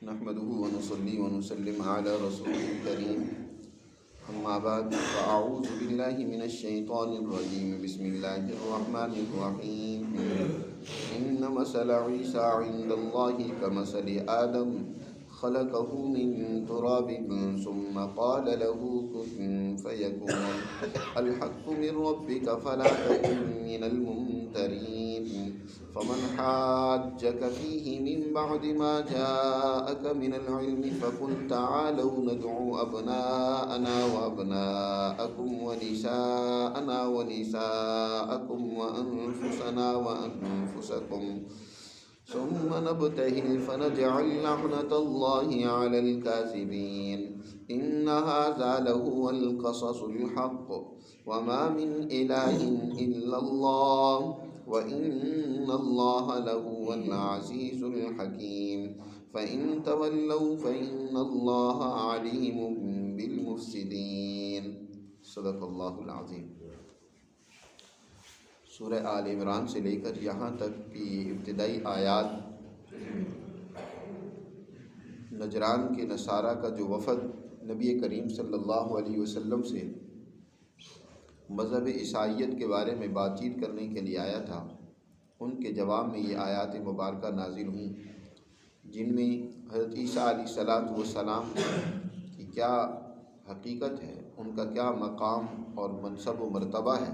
نحمده ونصلي ونسلم على رسوله الكريم أما بعد فأعوذ بالله من الشيطان الرجيم بسم الله الرحمن الرحيم إن مثل عيسى عند الله كمثل آدم خلقه من تراب ثم قال له كن فيكون الحق من ربك فلا تكن من الممترين فمن حاجك فيه من بعد ما جاءك من العلم فقل تعالوا ندعو أبناءنا وأبناءكم ونساءنا ونساءكم وأنفسنا وأنفسكم ثم نبتهل فنجعل لعنة الله على الكاذبين إن هذا لهو القصص الحق وما من إله إلا الله وإن الله لهو العزيز الحكيم فإن تولوا فإن الله عليم بالمفسدين صدق اللہ العظیم۔ سورہ آل عمران سے لے کر یہاں تک کی ابتدائی آیات نجران کے نصارہ کا جو وفد نبی کریم صلی اللہ علیہ وسلم سے مذہب عیسائیت کے بارے میں بات چیت کرنے کے لیے آیا تھا، ان کے جواب میں یہ آیات مبارکہ نازل ہوئیں، جن میں حضرت عیسیٰ علیہ السلام کی کیا حقیقت ہے، ان کا کیا مقام اور منصب و مرتبہ ہے،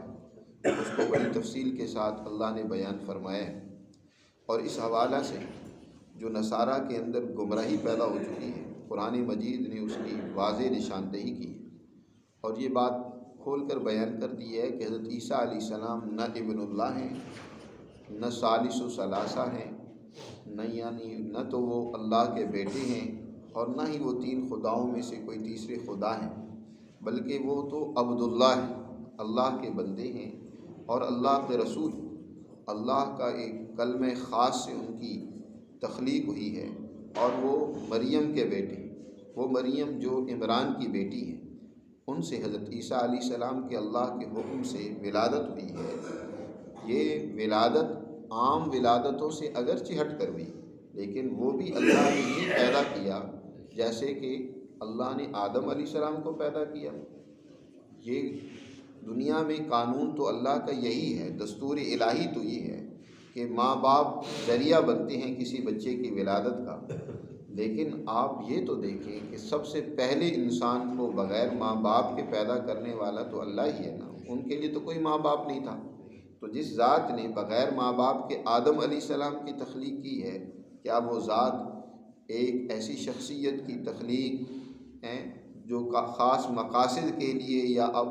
اس کو بڑی تفصیل کے ساتھ اللہ نے بیان فرمایا ہے۔ اور اس حوالہ سے جو نصارہ کے اندر گمراہی پیدا ہو چکی ہے، قرآن مجید نے اس کی واضح نشاندہی کی ہے اور یہ بات کھول کر بیان کر دی ہے کہ حضرت عیسیٰ علیہ السلام نہ ابن اللہ ہیں، نہ ثالث و ثلاثہ ہیں، نہ تو وہ اللہ کے بیٹے ہیں اور نہ ہی وہ تین خداؤں میں سے کوئی تیسرے خدا ہیں، بلکہ وہ تو عبداللہ ہیں، اللہ کے بندے ہیں اور اللہ کے رسول۔ اللہ کا ایک کلمہ خاص سے ان کی تخلیق ہوئی ہے اور وہ مریم کے بیٹے، وہ مریم جو عمران کی بیٹی ہے، ان سے حضرت عیسیٰ علیہ السلام کے اللہ کے حکم سے ولادت ہوئی ہے۔ یہ ولادت عام ولادتوں سے اگرچہ ہٹ کر ہوئی، لیکن وہ بھی اللہ نے ہی پیدا کیا، جیسے کہ اللہ نے آدم علیہ السلام کو پیدا کیا۔ یہ دنیا میں قانون تو اللہ کا یہی ہے، دستور الہی تو یہ ہے کہ ماں باپ ذریعہ بنتے ہیں کسی بچے کی ولادت کا، لیکن آپ یہ تو دیکھیں کہ سب سے پہلے انسان کو بغیر ماں باپ کے پیدا کرنے والا تو اللہ ہی ہے نا، ان کے لیے تو کوئی ماں باپ نہیں تھا۔ تو جس ذات نے بغیر ماں باپ کے آدم علیہ السلام کی تخلیق کی ہے، کیا وہ ذات ایک ایسی شخصیت کی تخلیق ہے جو خاص مقاصد کے لیے یا اب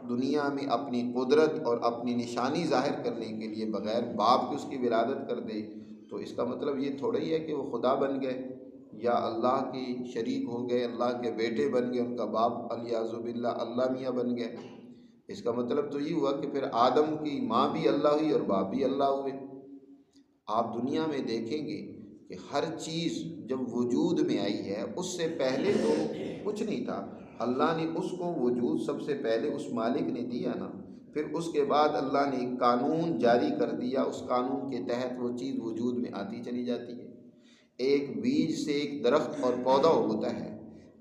دنیا میں اپنی قدرت اور اپنی نشانی ظاہر کرنے کے لیے بغیر باپ کے اس کی ولادت کر دے؟ تو اس کا مطلب یہ تھوڑا ہی ہے کہ وہ خدا بن گئے یا اللہ کے شریک ہو گئے، اللہ کے بیٹے بن گئے، ان کا باپ علیاذ باللہ اللہ میاں بن گئے۔ اس کا مطلب تو یہ ہوا کہ پھر آدم کی ماں بھی اللہ ہوئی اور باپ بھی اللہ ہوئے۔ آپ دنیا میں دیکھیں گے کہ ہر چیز جب وجود میں آئی ہے، اس سے پہلے تو کچھ نہیں تھا، اللہ نے اس کو وجود سب سے پہلے اس مالک نے دیا نا، پھر اس کے بعد اللہ نے ایک قانون جاری کر دیا، اس قانون کے تحت وہ چیز وجود میں آتی چلی جاتی ہے۔ ایک بیج سے ایک درخت اور پودا ہوتا ہے،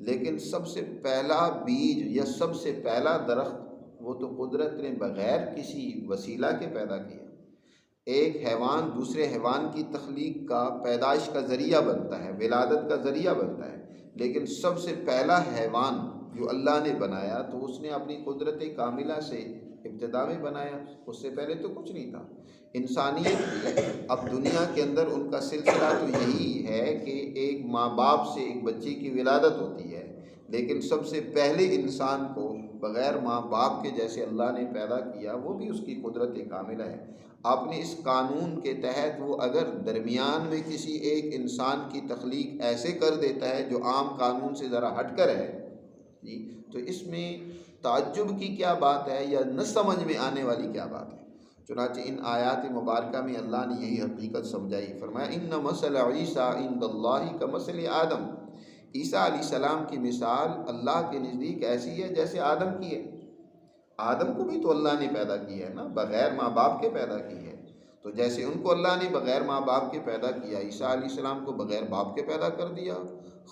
لیکن سب سے پہلا بیج یا سب سے پہلا درخت وہ تو قدرت نے بغیر کسی وسیلہ کے پیدا کیا۔ ایک حیوان دوسرے حیوان کی تخلیق کا، پیدائش کا ذریعہ بنتا ہے، ولادت کا ذریعہ بنتا ہے، لیکن سب سے پہلا حیوان جو اللہ نے بنایا تو اس نے اپنی قدرت کاملہ سے ابتدا میں بنایا، اس سے پہلے تو کچھ نہیں تھا۔ انسانیت اب دنیا کے اندر ان کا سلسلہ تو یہی ہے کہ ایک ماں باپ سے ایک بچے کی ولادت ہوتی ہے، لیکن سب سے پہلے انسان کو بغیر ماں باپ کے جیسے اللہ نے پیدا کیا، وہ بھی اس کی قدرت کاملہ ہے۔ آپ نے اس قانون کے تحت وہ اگر درمیان میں کسی ایک انسان کی تخلیق ایسے کر دیتا ہے جو عام قانون سے ذرا ہٹ کر ہے جی، تو اس میں تعجب کی کیا بات ہے یا نہ سمجھ میں آنے والی کیا بات ہے؟ چنانچہ ان آیات مبارکہ میں اللہ نے یہی حقیقت سمجھائی، فرمایا ان مثل عیسیٰ عند اللہ کمثل آدم، عیسیٰ علیہ السلام کی مثال اللہ کے نزدیک ایسی ہے جیسے آدم کی ہے۔ آدم کو بھی تو اللہ نے پیدا کیا ہے نا، بغیر ماں باپ کے پیدا کی ہے۔ تو تو جیسے ان کو اللہ نے بغیر ماں باپ کے پیدا کیا، عیسیٰ علیہ السلام کو بغیر باپ کے پیدا کر دیا۔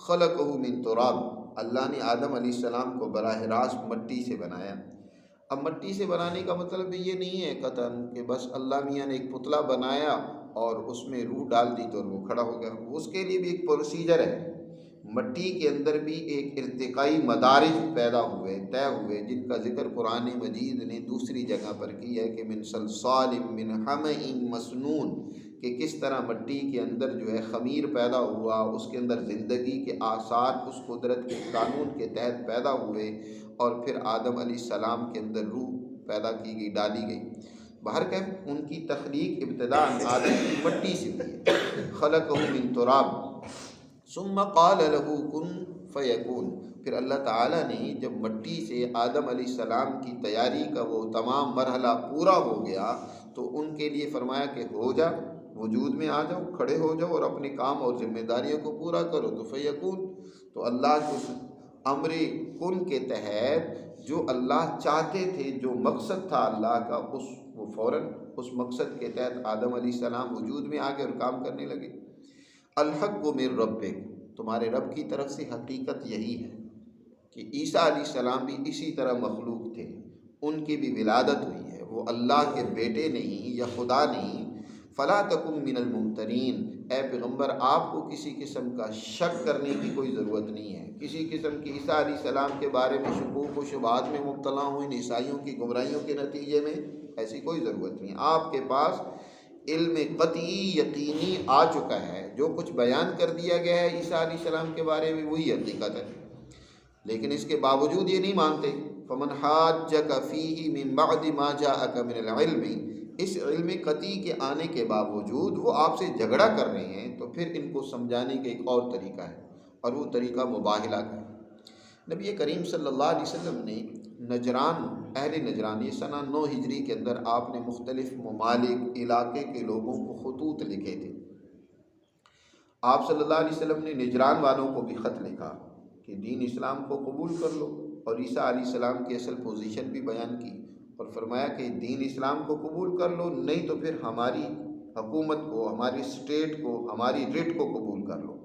خلقہ من تراب، اللہ نے آدم علیہ السلام کو براہ راست مٹی سے بنایا۔ اب مٹی سے بنانے کا مطلب یہ نہیں ہے قطعاً کہ بس اللہ میاں نے ایک پتلا بنایا اور اس میں روح ڈال دی تو وہ کھڑا ہو گیا۔ اس کے لیے بھی ایک پروسیجر ہے، مٹی کے اندر بھی ایک ارتقائی مدارج پیدا ہوئے، طے ہوئے، جن کا ذکر قرآن مجید نے دوسری جگہ پر کی ہے کہ من صلصال من حمإ مسنون، کہ کس طرح مٹی کے اندر جو ہے خمیر پیدا ہوا، اس کے اندر زندگی کے آثار اس قدرت کے قانون کے تحت پیدا ہوئے، اور پھر آدم علیہ السلام کے اندر روح پیدا کی گئی، ڈالی گئی۔ بہرکیف ان کی تخلیق ابتداء آدم کی مٹی سے ہوئی ہے۔ خلقہ من تراب ثم قال له کن فیکون، پھر اللہ تعالیٰ نے جب مٹی سے آدم علیہ السلام کی تیاری کا وہ تمام مرحلہ پورا ہو گیا تو ان کے لیے فرمایا کہ ہو جا، وجود میں آ جاؤ، کھڑے ہو جاؤ اور اپنے کام اور ذمہ داریوں کو پورا کرو۔ تو فیکون، تو اللہ کے امر کن کے تحت جو اللہ چاہتے تھے، جو مقصد تھا اللہ کا، وہ فوراً اس مقصد کے تحت آدم علیہ السلام وجود میں آ گئے اور کام کرنے لگے۔ الحق من ربک، تمہارے رب کی طرف سے حقیقت یہی ہے کہ عیسیٰ علیہ السلام بھی اسی طرح مخلوق تھے، ان کی بھی ولادت ہوئی ہے، وہ اللہ کے بیٹے نہیں یا خدا نہیں۔ فلا تکن من الممترین، اے پیغمبر آپ کو کسی قسم کا شک کرنے کی کوئی ضرورت نہیں ہے، کسی قسم کی عیسیٰ علیہ السلام کے بارے میں شکوک و شبہات میں مبتلا ہوئے عیسائیوں کی گمراہیوں کے نتیجے میں، ایسی کوئی ضرورت نہیں۔ آپ کے پاس علم قطعی یقینی آ چکا ہے، جو کچھ بیان کر دیا گیا ہے عیسیٰ علیہ السلام کے بارے میں وہی حقیقت ہے، لیکن اس کے باوجود یہ نہیں مانتے۔ فمن حاجک فیہ من بعد ما جاءک من العلم، اس علم قطعی کے آنے کے باوجود وہ آپ سے جھگڑا کر رہے ہیں، تو پھر ان کو سمجھانے کا ایک اور طریقہ ہے، اور وہ طریقہ مباہلہ کا ہے۔ نبی کریم صلی اللہ علیہ وسلم نے نجران، اہل نجران، یہ سنہ 9 ہجری کے اندر آپ نے مختلف ممالک، علاقے کے لوگوں کو خطوط لکھے تھے۔ آپ صلی اللہ علیہ وسلم نے نجران والوں کو بھی خط لکھا کہ دین اسلام کو قبول کر لو، اور عیسیٰ علیہ السلام کی اصل پوزیشن بھی بیان کی، اور فرمایا کہ دین اسلام کو قبول کر لو، نہیں تو پھر ہماری حکومت کو، ہماری اسٹیٹ کو، ہماری رٹ کو قبول کر لو۔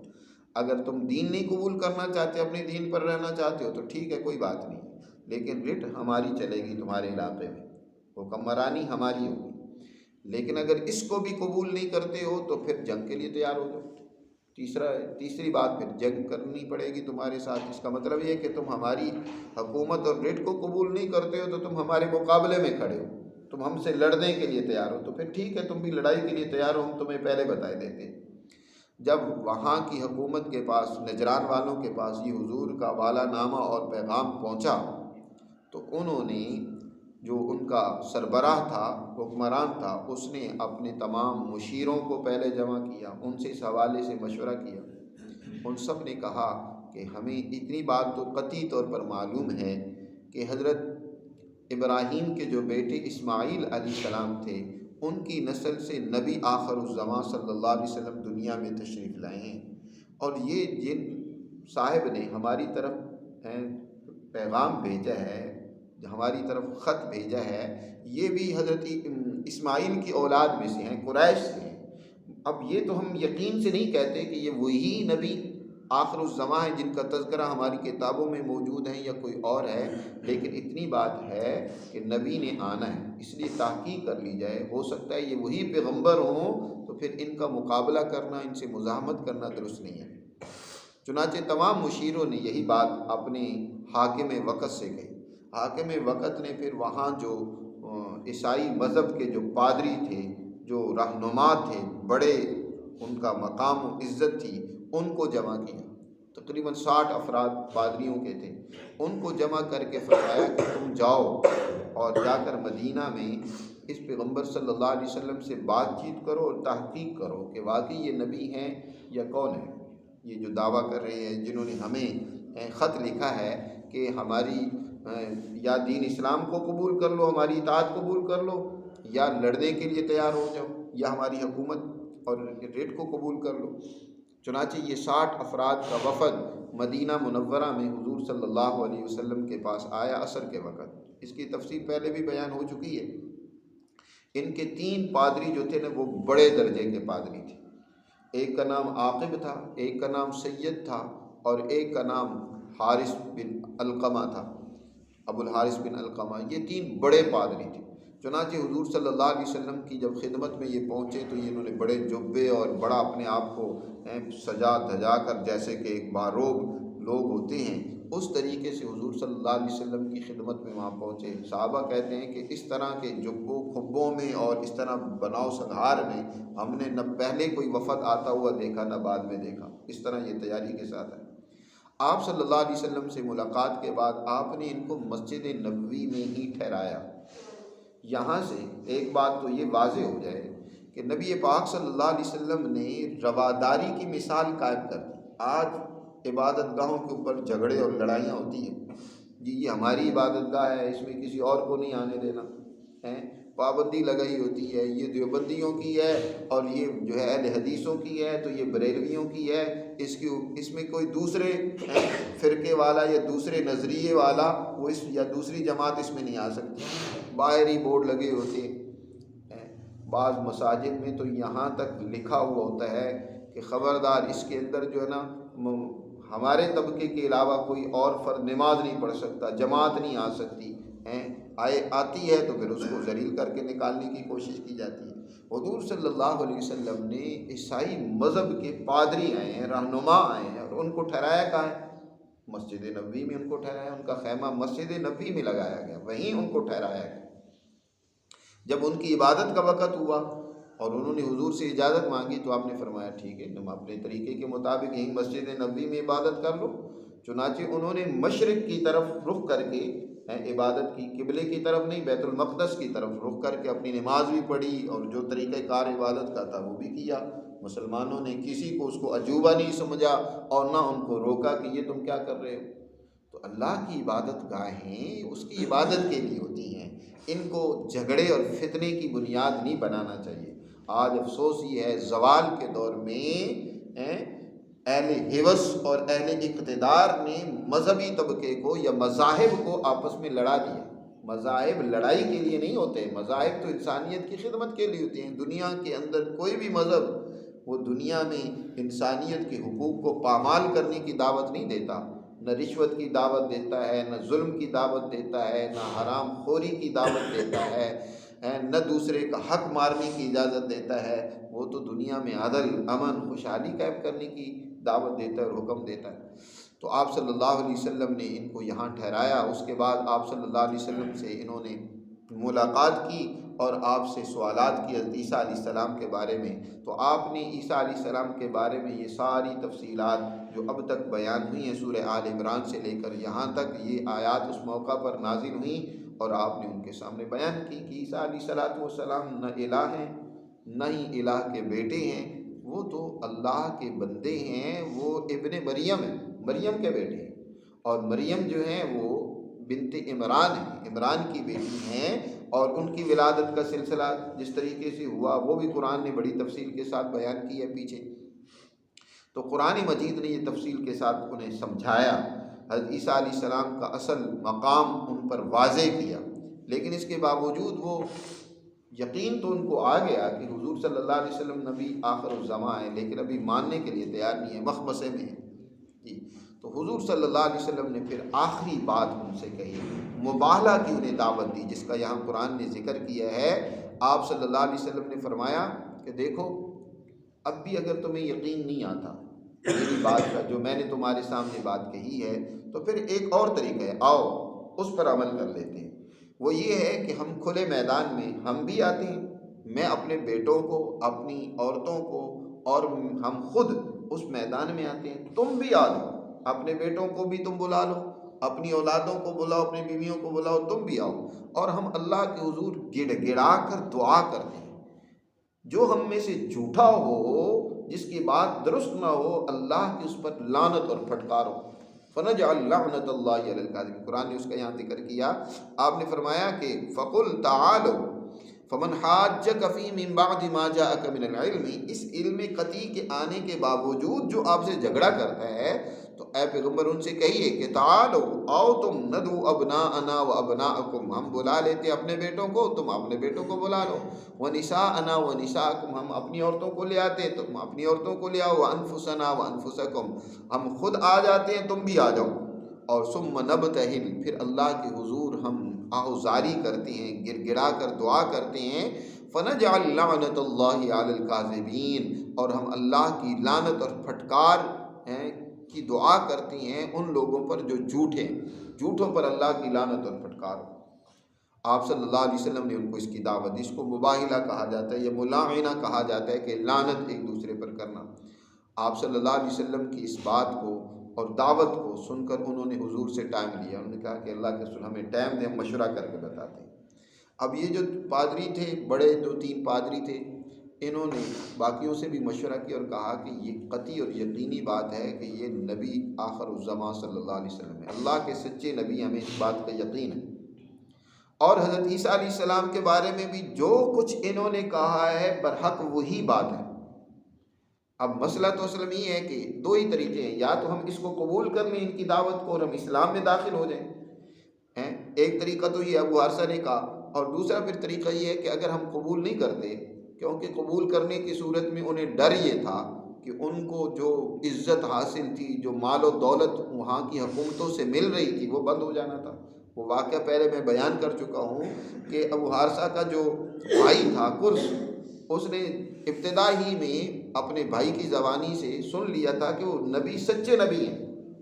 اگر تم دین نہیں قبول کرنا چاہتے، اپنے دین پر رہنا چاہتے ہو تو ٹھیک ہے، کوئی بات نہیں، لیکن رٹ ہماری چلے گی تمہارے علاقے میں، حکمرانی ہماری ہوگی۔ لیکن اگر اس کو بھی قبول نہیں کرتے ہو تو پھر جنگ کے لیے تیار ہو جاؤ۔ تیسری بات، پھر جنگ کرنی پڑے گی تمہارے ساتھ۔ اس کا مطلب یہ ہے کہ تم ہماری حکومت اور رٹ کو قبول نہیں کرتے ہو تو تم ہمارے مقابلے میں کھڑے ہو، تم ہم سے لڑنے کے لیے تیار ہو، تو پھر ٹھیک ہے، تم بھی لڑائی کے لیے تیار ہو، ہم تمہیں پہلے بتائے دیتے۔ جب وہاں کی حکومت کے پاس، نجران والوں کے پاس یہ حضور کا والا نامہ اور پیغام پہنچا تو انہوں نے، جو ان کا سربراہ تھا، حکمران تھا، اس نے اپنے تمام مشیروں کو پہلے جمع کیا، ان سے اس حوالے سے مشورہ کیا۔ ان سب نے کہا کہ ہمیں اتنی بات تو قطعی طور پر معلوم ہے کہ حضرت ابراہیم کے جو بیٹے اسماعیل علیہ السلام تھے، ان کی نسل سے نبی آخر الزمان صلی اللہ علیہ وسلم دنیا میں تشریف لائے ہیں، اور یہ جن صاحب نے ہماری طرف پیغام بھیجا ہے، ہماری طرف خط بھیجا ہے، یہ بھی حضرت اسماعیل کی اولاد میں سے ہیں، قریش سے ہیں۔ اب یہ تو ہم یقین سے نہیں کہتے کہ یہ وہی نبی آخر الزمان ہیں جن کا تذکرہ ہماری کتابوں میں موجود ہے یا کوئی اور ہے، لیکن اتنی بات ہے کہ نبی نے آنا ہے، اس لیے تحقیق کر لی جائے، ہو سکتا ہے یہ وہی پیغمبر ہوں، تو پھر ان کا مقابلہ کرنا، ان سے مزاحمت کرنا درست نہیں ہے۔ چنانچہ تمام مشیروں نے یہی بات اپنے حاکم وقت سے کہی۔ حاکم وقت نے پھر وہاں جو عیسائی مذہب کے جو پادری تھے، جو رہنما تھے، بڑے ان کا مقام و عزت تھی، ان کو جمع کیا، تقریباً 60 افراد پادریوں کے تھے، ان کو جمع کر کے فرمایا کہ تم جاؤ اور جا کر مدینہ میں اس پیغمبر صلی اللہ علیہ وسلم سے بات چیت کرو اور تحقیق کرو کہ واقعی یہ نبی ہیں یا کون ہے، یہ جو دعویٰ کر رہے ہیں، جنہوں نے ہمیں خط لکھا ہے کہ ہماری یا دین اسلام کو قبول کر لو، ہماری اطاعت قبول کر لو، یا لڑنے کے لیے تیار ہو جاؤ، یا ہماری حکومت اور ریٹ کو قبول کر لو۔ چنانچہ یہ 60 افراد کا وفد مدینہ منورہ میں حضور صلی اللہ علیہ وسلم کے پاس آیا عصر کے وقت۔ اس کی تفصیل پہلے بھی بیان ہو چکی ہے۔ ان کے 3 پادری جو تھے نا وہ بڑے درجے کے پادری تھے. ایک کا نام عاقب تھا، ایک کا نام سید تھا، اور ایک کا نام حارث بن علقمہ تھا، ابو الحارث بن علقمہ. یہ 3 بڑے پادری تھے. چنانچہ حضور صلی اللہ علیہ وسلم کی جب خدمت میں یہ پہنچے تو انہوں نے بڑے جبے اور بڑا اپنے آپ کو سجا دھجا کر، جیسے کہ ایک باروب لوگ ہوتے ہیں اس طریقے سے حضور صلی اللہ علیہ وسلم کی خدمت میں وہاں پہنچے. صحابہ کہتے ہیں کہ اس طرح کے جبوں کھبوں میں اور اس طرح بناؤ سنگھار میں ہم نے نہ پہلے کوئی وفد آتا ہوا دیکھا نہ بعد میں دیکھا. اس طرح یہ تیاری کے ساتھ ہے. آپ صلی اللہ علیہ وسلم سے ملاقات کے بعد آپ نے ان کو مسجد نبوی میں ہی ٹھہرایا. یہاں سے ایک بات تو یہ واضح ہو جائے کہ نبی پاک صلی اللہ علیہ وسلم نے رواداری کی مثال قائم کر دی. آج عبادت گاہوں کے اوپر جھگڑے اور لڑائیاں ہوتی ہیں، جی یہ ہماری عبادت گاہ ہے، اس میں کسی اور کو نہیں آنے دینا ہے، پابندی لگائی ہوتی ہے، یہ دیوبندیوں کی ہے اور یہ جو ہے اہل حدیثوں کی ہے تو یہ بریلویوں کی ہے، اس میں کوئی دوسرے فرقے والا یا دوسرے نظریے والا وہ یا دوسری جماعت اس میں نہیں آ سکتی. باہر ہی بورڈ لگے ہوتے ہیں. بعض مساجد میں تو یہاں تک لکھا ہوا ہوتا ہے کہ خبردار اس کے اندر جو ہے نا ہمارے طبقے کے علاوہ کوئی اور فرد نماز نہیں پڑھ سکتا، جماعت نہیں آ سکتی. آتی ہے تو پھر اس کو ذلیل کر کے نکالنے کی کوشش کی جاتی ہے. حضور صلی اللہ علیہ وسلم نے عیسائی مذہب کے پادری آئے ہیں، رہنما آئے ہیں، اور ان کو ٹھہرایا کہاں ہے؟ مسجد نبوی میں ان کو ٹھہرایا. ان کا خیمہ مسجد نبوی میں لگایا گیا، وہیں ان کو ٹھہرایا گیا. جب ان کی عبادت کا وقت ہوا اور انہوں نے حضور سے اجازت مانگی تو آپ نے فرمایا ٹھیک ہے تم اپنے طریقے کے مطابق یہیں مسجد نبوی میں عبادت کر لو. چنانچہ انہوں نے مشرق کی طرف رخ کر کے عبادت کی، قبلے کی طرف نہیں، بیت المقدس کی طرف رخ کر کے اپنی نماز بھی پڑھی اور جو طریقہ کار عبادت کا تھا وہ بھی کیا. مسلمانوں نے کسی کو اس کو عجوبہ نہیں سمجھا اور نہ ان کو روکا کہ یہ تم کیا کر رہے ہو. تو اللہ کی عبادت گاہیں اس کی عبادت کے لیے ہوتی ہیں، ان کو جھگڑے اور فتنے کی بنیاد نہیں بنانا چاہیے. آج افسوس یہ ہے زوال کے دور میں اہل حوث اور اہل اقتدار نے مذہبی طبقے کو یا مذاہب کو آپس میں لڑا دیا. مذاہب لڑائی کے لیے نہیں ہوتے، مذاہب تو انسانیت کی خدمت کے لیے ہوتے ہیں. دنیا کے اندر کوئی بھی مذہب وہ دنیا میں انسانیت کے حقوق کو پامال کرنے کی دعوت نہیں دیتا، نہ رشوت کی دعوت دیتا ہے، نہ ظلم کی دعوت دیتا ہے، نہ حرام خوری کی دعوت دیتا ہے، نہ دوسرے کا حق مارنے کی اجازت دیتا ہے. وہ تو دنیا میں عدل، امن، خوشحالی قائم کرنے کی دعوت دیتا ہے اور حکم دیتا ہے. تو آپ صلی اللہ علیہ وسلم نے ان کو یہاں ٹھہرایا. اس کے بعد آپ صلی اللہ علیہ وسلم سے انہوں نے ملاقات کی اور آپ سے سوالات کی حضرت عیسیٰ علیہ السلام کے بارے میں. تو آپ نے عیسیٰ علیہ السلام کے بارے میں یہ ساری تفصیلات جو اب تک بیان ہوئی ہیں سورہ آل عمران سے لے کر یہاں تک، یہ آیات اس موقع پر نازل ہوئیں اور آپ نے ان کے سامنے بیان کی کہ عیسیٰ علیہ السلام نہ الہ ہیں نہ ہی الہ کے بیٹے ہیں، وہ تو اللہ کے بندے ہیں. وہ ابن مریم ہیں، مریم کے بیٹے ہیں، اور مریم جو ہیں وہ بنت عمران ہیں، عمران کی بیٹی ہیں. اور ان کی ولادت کا سلسلہ جس طریقے سے ہوا وہ بھی قرآن نے بڑی تفصیل کے ساتھ بیان کی ہے پیچھے. تو قرآن مجید نے یہ تفصیل کے ساتھ انہیں سمجھایا، حضرت عیسیٰ علیہ السلام کا اصل مقام ان پر واضح کیا. لیکن اس کے باوجود وہ یقین تو ان کو آ گیا کہ حضور صلی اللہ علیہ وسلم نبی آخر الزماں ہے، لیکن ابھی ماننے کے لیے تیار نہیں ہے، مخمصے میں ہے جی. تو حضور صلی اللہ علیہ وسلم نے پھر آخری بات ان سے کہی، مباہلہ کی انہیں دعوت دی، جس کا یہاں قرآن نے ذکر کیا ہے. آپ صلی اللہ علیہ وسلم نے فرمایا کہ دیکھو اب بھی اگر تمہیں یقین نہیں آتا میری بات کا، جو میں نے تمہارے سامنے بات کہی ہے، تو پھر ایک اور طریقہ ہے، آؤ اس پر عمل کر لیتے ہیں. وہ یہ ہے کہ ہم کھلے میدان میں ہم بھی آتے ہیں، میں اپنے بیٹوں کو، اپنی عورتوں کو، اور ہم خود اس میدان میں آتے ہیں. تم بھی آ جاؤ، اپنے بیٹوں کو بھی تم بلا لو، اپنی اولادوں کو بلاؤ، اپنی بیویوں کو بلاؤ، تم بھی آؤ، اور ہم اللہ کے حضور گڑ گڑا کر دعا کرتے ہیں. جو ہم میں سے جھوٹا ہو، جس کی بات درست نہ ہو، اللہ کی اس پر لعنت اور پھٹکار ہو. فنجعل لعنت اللہ علی الکاذبین، قرآن نے اس کا یہاں ذکر کیا. آپ نے فرمایا کہ فقل تعالوا فمن حاجک فی من بعد ما جاءک من العلم، اس علم قطعی کے آنے کے باوجود جو آپ سے جھگڑا کرتا ہے تو اے پیغمبر ان سے کہیے کہ تعالو آؤ تم ندعو ابناءنا و ابناءکم، ہم بلا لیتے اپنے بیٹوں کو، تم اپنے بیٹوں کو بلا لو، ونساءنا و نساءکم، ہم اپنی عورتوں کو لے آتے تم اپنی عورتوں کو لے آؤ، وانفسنا و انفسکم، ہم خود آ جاتے ہیں تم بھی آ جاؤ، اور ثم نبتہل، پھر اللہ کے حضور ہم آہوزاری کرتے ہیں، گر گڑا کر دعا کرتے ہیں، فنجعل لعنت اللہ علی الکاذبین، اور ہم اللہ کی لعنت اور پھٹکار کی دعا کرتے ہیں ان لوگوں پر جو جھوٹے، جھوٹوں پر اللہ کی لعنت اور پھٹکار ہو۔ آپ صلی اللہ علیہ وسلم نے ان کو اس کی دعوت دی، اس کو مباہلہ کہا جاتا ہے یا ملاعنہ کہا جاتا ہے کہ لعنت ایک دوسرے پر کرنا۔ آپ صلی اللہ علیہ وسلم کی اس بات کو اور دعوت کو سن کر انہوں نے حضور سے ٹائم لیا، انہوں نے کہا کہ اللہ کے رسول ہمیں ٹائم دیں، ہم مشورہ کر کے بتاتے ہیں۔ اب یہ جو پادری تھے، بڑے 2-3 پادری تھے، انہوں نے باقیوں سے بھی مشورہ کیا اور کہا کہ یہ قطعی اور یقینی بات ہے کہ یہ نبی آخر الزمان صلی اللہ علیہ وسلم ہے، اللہ کے سچے نبی، ہمیں اس بات کا یقین ہے، اور حضرت عیسیٰ علیہ السلام کے بارے میں بھی جو کچھ انہوں نے کہا ہے برحق وہی بات ہے۔ اب مسئلہ تو اصل میں یہ ہے کہ 2 ہی طریقے ہیں، یا تو ہم اس کو قبول کر لیں ان کی دعوت کو اور ہم اسلام میں داخل ہو جائیں، ایک طریقہ تو یہ ابو حارثہ نے کہا، اور دوسرا پھر طریقہ یہ ہے کہ اگر ہم قبول نہیں کرتے، کیونکہ قبول کرنے کی صورت میں انہیں ڈر یہ تھا کہ ان کو جو عزت حاصل تھی، جو مال و دولت وہاں کی حکومتوں سے مل رہی تھی، وہ بند ہو جانا تھا۔ وہ واقعہ پہلے میں بیان کر چکا ہوں کہ ابو حارثہ کا جو بھائی تھا قرظ، اس نے ابتدا ہی میں اپنے بھائی کی زبانی سے سن لیا تھا کہ وہ نبی سچے نبی ہیں،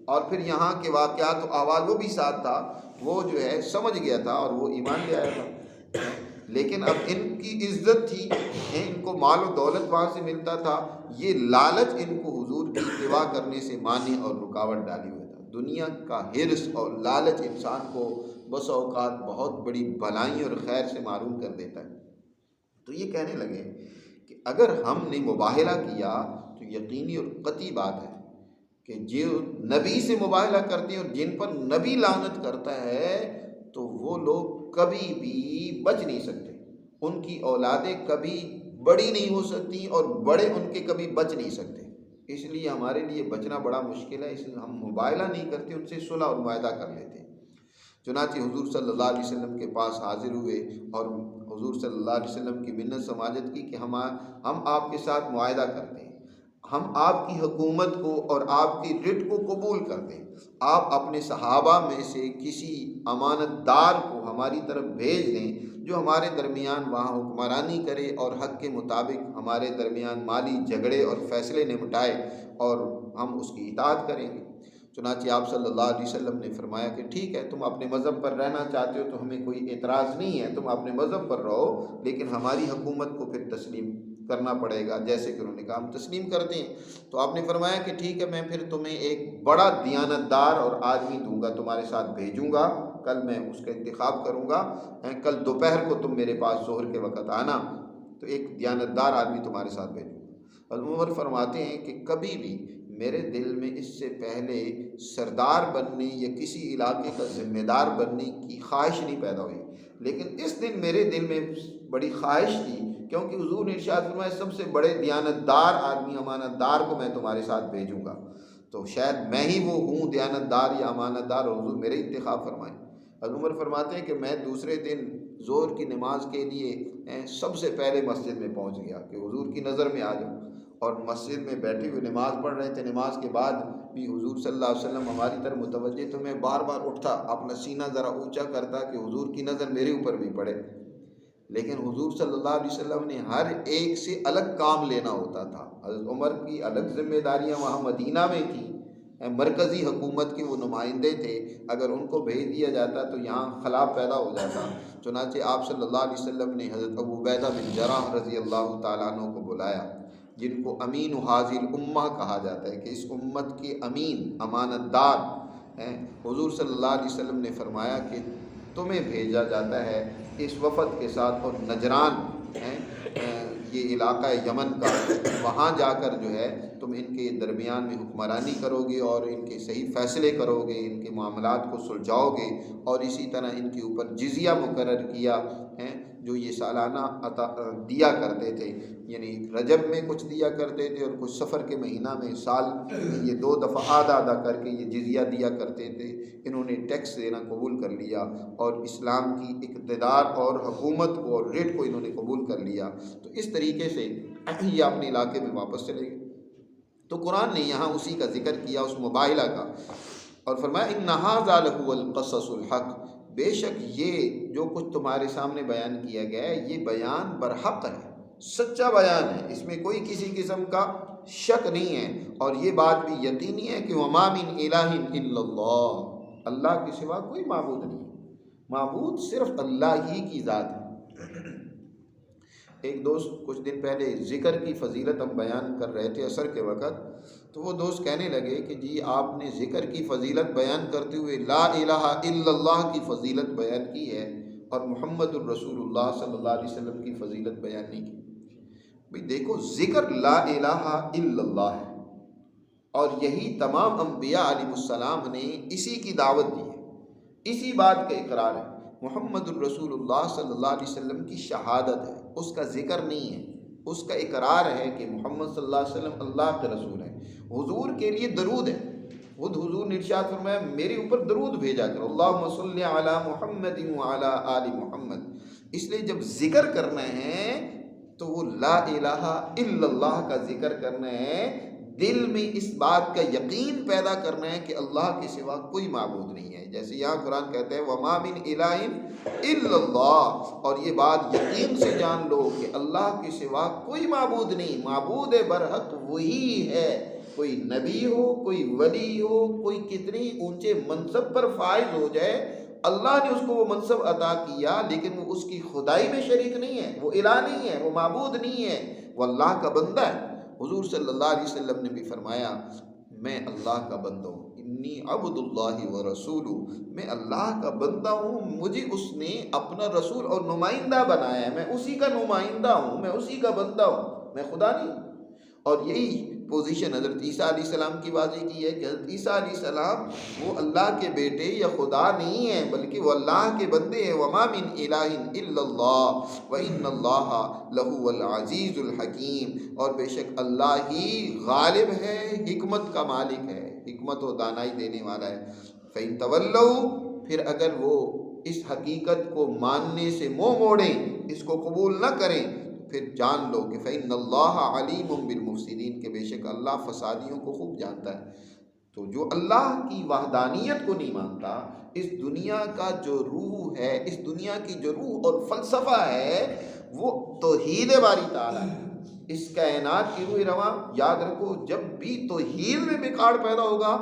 اور پھر یہاں کے واقعات و احوال وہ بھی ساتھ تھا، وہ جو ہے سمجھ گیا تھا اور وہ ایمان لے آیا تھا۔ لیکن اب ان کی عزت تھی، ان کو مال و دولت وہاں سے ملتا تھا، یہ لالچ ان کو حضور کی اتباع کرنے سے مانے اور رکاوٹ ڈالی ہوئی تھا۔ دنیا کا حرص اور لالچ انسان کو بس اوقات بہت بڑی بھلائی اور خیر سے محروم کر دیتا ہے۔ تو یہ کہنے لگے کہ اگر ہم نے مباہلہ کیا تو یقینی اور قطعی بات ہے کہ جو نبی سے مباہلہ کرتے ہیں اور جن پر نبی لعنت کرتا ہے تو وہ لوگ کبھی بھی بچ نہیں سکتے، ان کی اولادیں کبھی بڑی نہیں ہو سکتی اور بڑے ان کے کبھی بچ نہیں سکتے۔ اس لیے ہمارے لیے بچنا بڑا مشکل ہے، اس لیے ہم مباہلہ نہیں کرتے، ان سے صلح اور معاہدہ کر لیتے ہیں۔ چنانچہ حضور صلی اللہ علیہ وسلم کے پاس حاضر ہوئے اور حضور صلی اللہ علیہ وسلم کی منت سماجت کی کہ ہم آپ کے ساتھ معاہدہ کرتے ہیں، ہم آپ کی حکومت کو اور آپ کی رٹ کو قبول کرتے ہیں، آپ اپنے صحابہ میں سے کسی امانت دار کو ہماری طرف بھیج دیں جو ہمارے درمیان وہاں حکمرانی کرے اور حق کے مطابق ہمارے درمیان مالی جھگڑے اور فیصلے نمٹائے، اور ہم اس کی اطاعت کریں گے۔ چنانچہ آپ صلی اللہ علیہ وسلم نے فرمایا کہ ٹھیک ہے، تم اپنے مذہب پر رہنا چاہتے ہو تو ہمیں کوئی اعتراض نہیں ہے، تم اپنے مذہب پر رہو، لیکن ہماری حکومت کو پھر تسلیم کرنا پڑے گا۔ جیسے کہ انہوں نے کہا ہم تسلیم کرتے ہیں، تو آپ نے فرمایا کہ ٹھیک ہے، میں پھر تمہیں ایک بڑا دیانتدار اور آدمی دوں گا، تمہارے ساتھ بھیجوں گا، کل میں اس کا انتخاب کروں گا، کل دوپہر کو تم میرے پاس ظہر کے وقت آنا، تو ایک دیانتدار آدمی تمہارے ساتھ بھیجوں گا۔ حضرت عمر فرماتے ہیں کہ کبھی بھی میرے دل میں اس سے پہلے سردار بننے یا کسی علاقے کا ذمہ دار بننے کی خواہش نہیں پیدا ہوئی، لیکن اس دن میرے دل میں بڑی خواہش تھی، کیونکہ حضور نے ارشاد فرمایا سب سے بڑے دیانتدار آدمی امانت دار کو میں تمہارے ساتھ بھیجوں گا، تو شاید میں ہی وہ ہوں دیانتدار یا امانت دار، اور حضور میرے انتخاب فرمائیں۔ حضرت عمر فرماتے ہیں کہ میں دوسرے دن ظہر کی نماز کے لیے سب سے پہلے مسجد میں پہنچ گیا کہ حضور کی نظر میں آ جاؤں، اور مسجد میں بیٹھے ہوئے نماز پڑھ رہے تھے، نماز کے بعد بھی حضور صلی اللہ علیہ وسلم ہماری طرف متوجہ، تو میں بار بار اٹھتا، اپنا سینہ ذرا اونچا کرتا کہ حضور کی نظر میرے اوپر بھی پڑے، لیکن حضور صلی اللہ علیہ وسلم نے ہر ایک سے الگ کام لینا ہوتا تھا۔ حضرت عمر کی الگ ذمہ داریاں وہاں مدینہ میں تھیں، مرکزی حکومت کے وہ نمائندے تھے، اگر ان کو بھیج دیا جاتا تو یہاں خلا پیدا ہو جاتا۔ چنانچہ آپ صلی اللہ علیہ وسلم نے حضرت ابو عبیدہ بن جراح رضی اللہ تعالیٰ عنہ کو بلایا، جن کو امین حاضر الامہ کہا جاتا ہے کہ اس امت کے امین امانت دار ہیں۔ حضور صلی اللہ علیہ وسلم نے فرمایا کہ تمہیں بھیجا جاتا ہے اس وفد کے ساتھ، اور نجران یہ علاقہ یمن کا، وہاں جا کر جو ہے تم ان کے درمیان میں حکمرانی کرو گے اور ان کے صحیح فیصلے کرو گے، ان کے معاملات کو سلجھاؤ گے، اور اسی طرح ان کے اوپر جزیہ مقرر کیا ہے جو یہ سالانہ دیا کرتے تھے، یعنی رجب میں کچھ دیا کرتے تھے اور کچھ سفر کے مہینہ میں، سال میں یہ 2 دفعہ آدھا کر کے یہ جزیہ دیا کرتے تھے، انہوں نے ٹیکس دینا قبول کر لیا اور اسلام کی اقتدار اور حکومت کو اور ریٹ کو انہوں نے قبول کر لیا، تو اس طریقے سے یہ اپنے علاقے میں واپس چلے گئے۔ تو قرآن نے یہاں اسی کا ذکر کیا، اس مباہلہ کا، اور فرمایا ان ھذا لہو القصص الحق، بے شک یہ جو کچھ تمہارے سامنے بیان کیا گیا ہے یہ بیان برحق ہے، سچا بیان ہے، اس میں کوئی کسی قسم کا شک نہیں ہے، اور یہ بات بھی یقینی ہے کہ وما من الہ الا اللہ، اللہ کے سوا کوئی معبود نہیں ہے، معبود صرف اللہ ہی کی ذات ہے۔ ایک دوست کچھ دن پہلے ذکر کی فضیلت ہم بیان کر رہے تھے عصر کے وقت، تو وہ دوست کہنے لگے کہ جی آپ نے ذکر کی فضیلت بیان کرتے ہوئے لا الہ الا اللہ کی فضیلت بیان کی ہے اور محمد الرسول اللہ صلی اللہ علیہ وسلم کی فضیلت بیان نہیں کی۔ بھئی دیکھو، ذکر لا الہ الا اللہ ہے، اور یہی تمام انبیاء علیہ السلام نے اسی کی دعوت دی ہے، اسی بات کا اقرار ہے۔ محمد الرسول اللہ صلی اللہ علیہ وسلم کی شہادت ہے، اس کا ذکر نہیں ہے، اس کا اقرار ہے کہ محمد صلی اللہ علیہ وسلم اللہ کے رسول ہیں۔ حضور کے لیے درود ہے، خود حضور نے ارشاد فرمایا میرے اوپر درود بھیجا کرو، اللہم صلی علی محمد وعلی آل محمد۔ اس لیے جب ذکر کرنا ہے تو وہ لا الہ الا اللہ کا ذکر کرنا ہے، دل میں اس بات کا یقین پیدا کرنا ہے کہ اللہ کے سوا کوئی معبود نہیں ہے، جیسے یہاں قرآن کہتا ہے وما من الہ الا اللہ، اور یہ بات یقین سے جان لو کہ اللہ کے سوا کوئی معبود نہیں، معبود برحق وہی ہے، کوئی نبی ہو، کوئی ولی ہو، کوئی کتنی اونچے منصب پر فائز ہو جائے، اللہ نے اس کو وہ منصب عطا کیا لیکن وہ اس کی خدائی میں شریک نہیں ہے، وہ الہ نہیں ہے، وہ معبود نہیں ہے، وہ اللہ کا بندہ ہے۔ حضور صلی اللہ علیہ وسلم نے بھی فرمایا میں اللہ کا بندہ ہوں، انی عبد اللہ و رسولہ، میں اللہ کا بندہ ہوں، مجھے اس نے اپنا رسول اور نمائندہ بنایا ہے، میں اسی کا نمائندہ ہوں، میں اسی کا بندہ ہوں، میں خدا نہیں ہوں۔ اور یہی پوزیشن حضرت عیسیٰ علیہ السلام کی واضح کی ہے کہ حضرت عیسیٰ علیہ السلام وہ اللہ کے بیٹے یا خدا نہیں ہیں بلکہ وہ اللہ کے بندے ہیں۔ وما من الہ الا اللہ وان اللہ لہو العزیز الحکیم، اور بے شک اللہ ہی غالب ہے، حکمت کا مالک ہے، حکمت و دانائی دینے والا ہے۔ فإن تولوا، پھر اگر وہ اس حقیقت کو ماننے سے منہ موڑیں، اس کو قبول نہ کریں، پھر جان لو کہ فإن اللہ علیم بالمفسدین، کہ بے شک اللہ فسادیوں کو خوب جانتا ہے۔ تو جو اللہ کی وحدانیت کو نہیں مانتا، اس دنیا کا جو روح ہے، اس دنیا کی جو روح اور فلسفہ ہے وہ توحید باری تعالیٰ ہے، اس کائنات کی روح رواں۔ یاد رکھو جب بھی توحید میں بگاڑ پیدا ہوگا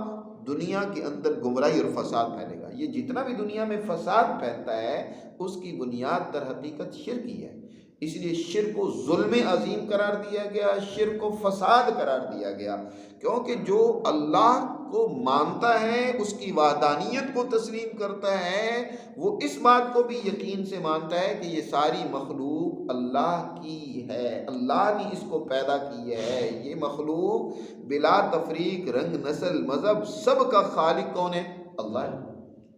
دنیا کے اندر گمراہی اور فساد پھیلے گا۔ یہ جتنا بھی دنیا میں فساد پھیلتا ہے اس کی بنیاد در حقیقت شرک ہی ہے، اس لیے شرک کو ظلم عظیم قرار دیا گیا، شرک کو فساد قرار دیا گیا، کیونکہ جو اللہ کو مانتا ہے، اس کی وحدانیت کو تسلیم کرتا ہے، وہ اس بات کو بھی یقین سے مانتا ہے کہ یہ ساری مخلوق اللہ کی ہے، اللہ نے اس کو پیدا کی ہے، یہ مخلوق بلا تفریق، رنگ، نسل، مذہب، سب کا خالق کون ہے؟ اللہ ہے۔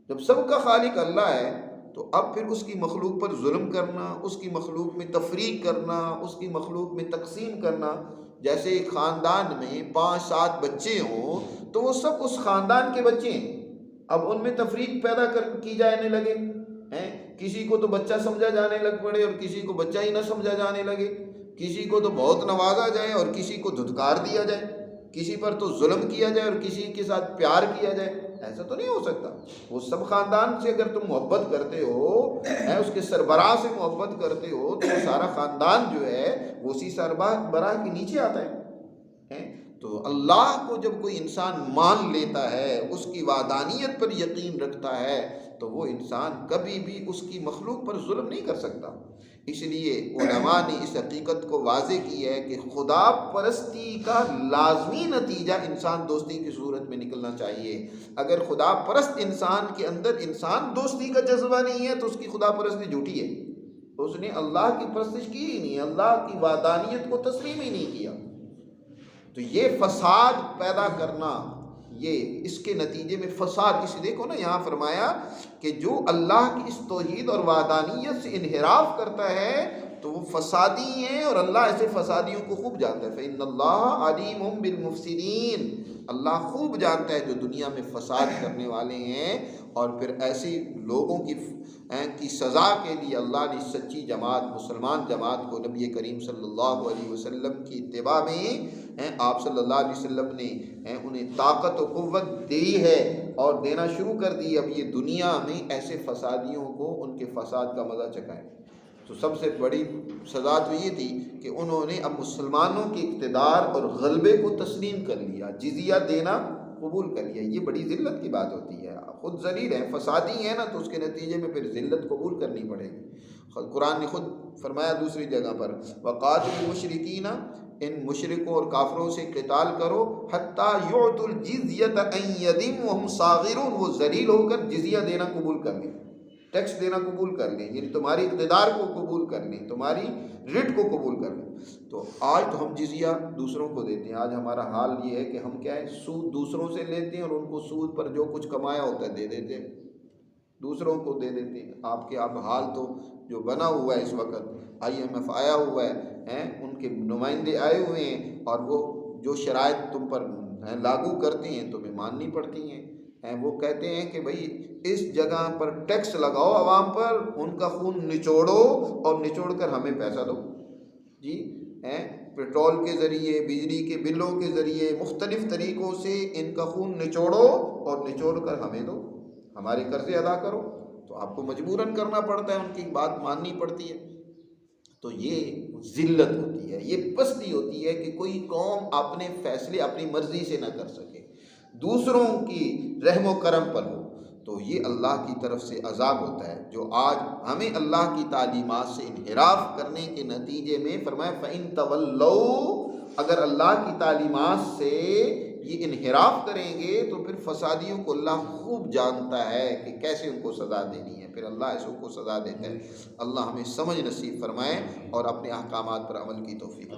جب سب کا خالق اللہ ہے تو اب پھر اس کی مخلوق پر ظلم کرنا، اس کی مخلوق میں تفریق کرنا، اس کی مخلوق میں تقسیم کرنا، جیسے ایک خاندان میں 5-7 بچے ہوں تو وہ سب اس خاندان کے بچے ہیں، اب ان میں تفریق پیدا کی جانے لگے، کسی کو تو بچہ سمجھا جانے لگ پڑے اور کسی کو بچہ ہی نہ سمجھا جانے لگے، کسی کو تو بہت نوازا جائے اور کسی کو دھتکار دیا جائے، کسی پر تو ظلم کیا جائے اور کسی کے ساتھ پیار کیا جائے، ایسا تو نہیں ہو سکتا۔ وہ سب خاندان سے اگر تم محبت کرتے ہو، اس کے سربراہ سے محبت کرتے ہو، تو وہ سارا خاندان جو ہے وہ اسی سربراہ کے نیچے آتا ہے۔ تو اللہ کو جب کوئی انسان مان لیتا ہے، اس کی وحدانیت پر یقین رکھتا ہے، تو وہ انسان کبھی بھی اس کی مخلوق پر ظلم نہیں کر سکتا۔ اس لیے علماء نے اس حقیقت کو واضح کی ہے کہ خدا پرستی کا لازمی نتیجہ انسان دوستی کی صورت میں نکلنا چاہیے۔ اگر خدا پرست انسان کے اندر انسان دوستی کا جذبہ نہیں ہے تو اس کی خدا پرستی جھوٹی ہے، اس نے اللہ کی پرستش کی ہی نہیں، اللہ کی وحدانیت کو تسلیم ہی نہیں کیا۔ تو یہ فساد پیدا کرنا یہ اس کے نتیجے میں فساد، اس دیکھو نا یہاں فرمایا کہ جو اللہ کی اس توحید اور وحدانیت سے انحراف کرتا ہے تو وہ فسادی ہیں، اور اللہ ایسے فسادیوں کو خوب جانتا ہے۔ فإن اللہ علیم بالمفسدین، اللہ خوب جانتا ہے جو دنیا میں فساد کرنے والے ہیں، اور پھر ایسے لوگوں کی سزا کے لیے اللہ نے سچی جماعت، مسلمان جماعت کو نبی کریم صلی اللہ علیہ وسلم کی اتباع میں آپ صلی اللہ علیہ وسلم نے انہیں طاقت و قوت دی ہے اور دینا شروع کر دی۔ اب یہ دنیا میں ایسے فسادیوں کو ان کے فساد کا مزہ چکھائیں۔ تو سب سے بڑی سزا تو یہ تھی کہ انہوں نے اب مسلمانوں کے اقتدار اور غلبے کو تسلیم کر لیا، جزیہ دینا قبول کر لیا۔ یہ بڑی ذلت کی بات ہوتی ہے، خود ذلیل ہیں، فسادی ہیں نا، تو اس کے نتیجے میں پھر ذلت قبول کرنی پڑے گی۔ قرآن نے خود فرمایا دوسری جگہ پر وَقَاتِلُوا الْمُشْرِكِينَ، ان مشرکوں اور کافروں سے قتال کرو حتیٰ یعطوا الجزیۃ عن ید وہم صاغرون، وہ ذلیل ہو کر جزیہ دینا قبول کر لیں، ٹیکس دینا قبول کر لیں، یعنی تمہاری اقتدار کو قبول کر لیں، تمہاری رٹ کو قبول کر لیں۔ تو آج تو ہم جزیہ دوسروں کو دیتے ہیں، آج ہمارا حال یہ ہے کہ ہم کیا ہے، سود دوسروں سے لیتے ہیں اور ان کو سود پر جو کچھ کمایا ہوتا ہے دے دیتے ہیں، دوسروں کو دے دیتے ہیں۔ آپ کے اب حال تو جو بنا ہوا ہے اس وقت، IMF آیا ہوا ہے، ان کے نمائندے آئے ہوئے ہیں، اور وہ جو شرائط تم پر لاگو کرتے ہیں تمہیں ماننی پڑتی ہیں۔ وہ کہتے ہیں کہ بھئی اس جگہ پر ٹیکس لگاؤ عوام پر، ان کا خون نچوڑو اور نچوڑ کر ہمیں پیسہ دو جی، پیٹرول کے ذریعے، بجلی کے بلوں کے ذریعے، مختلف طریقوں سے ان کا خون نچوڑو اور نچوڑ کر ہمیں دو، ہمارے قرضے ادا کرو۔ تو آپ کو مجبوراً کرنا پڑتا ہے، ان کی بات ماننی پڑتی ہے۔ تو یہ ذلت ہوتی ہے، یہ پستی ہوتی ہے کہ کوئی قوم اپنے فیصلے اپنی مرضی سے نہ کر سکے، دوسروں کی رحم و کرم پر ہو، تو یہ اللہ کی طرف سے عذاب ہوتا ہے، جو آج ہمیں اللہ کی تعلیمات سے انحراف کرنے کے نتیجے میں فرمایا فَإِن تَوَلَّوْا، اگر اللہ کی تعلیمات سے یہ انحراف کریں گے تو پھر فسادیوں کو اللہ خوب جانتا ہے کہ کیسے ان کو سزا دینی ہے، پھر اللہ ایسوں کو سزا دیتا ہے۔ اللہ ہمیں سمجھ نصیب فرمائے اور اپنے احکامات پر عمل کی توفیق۔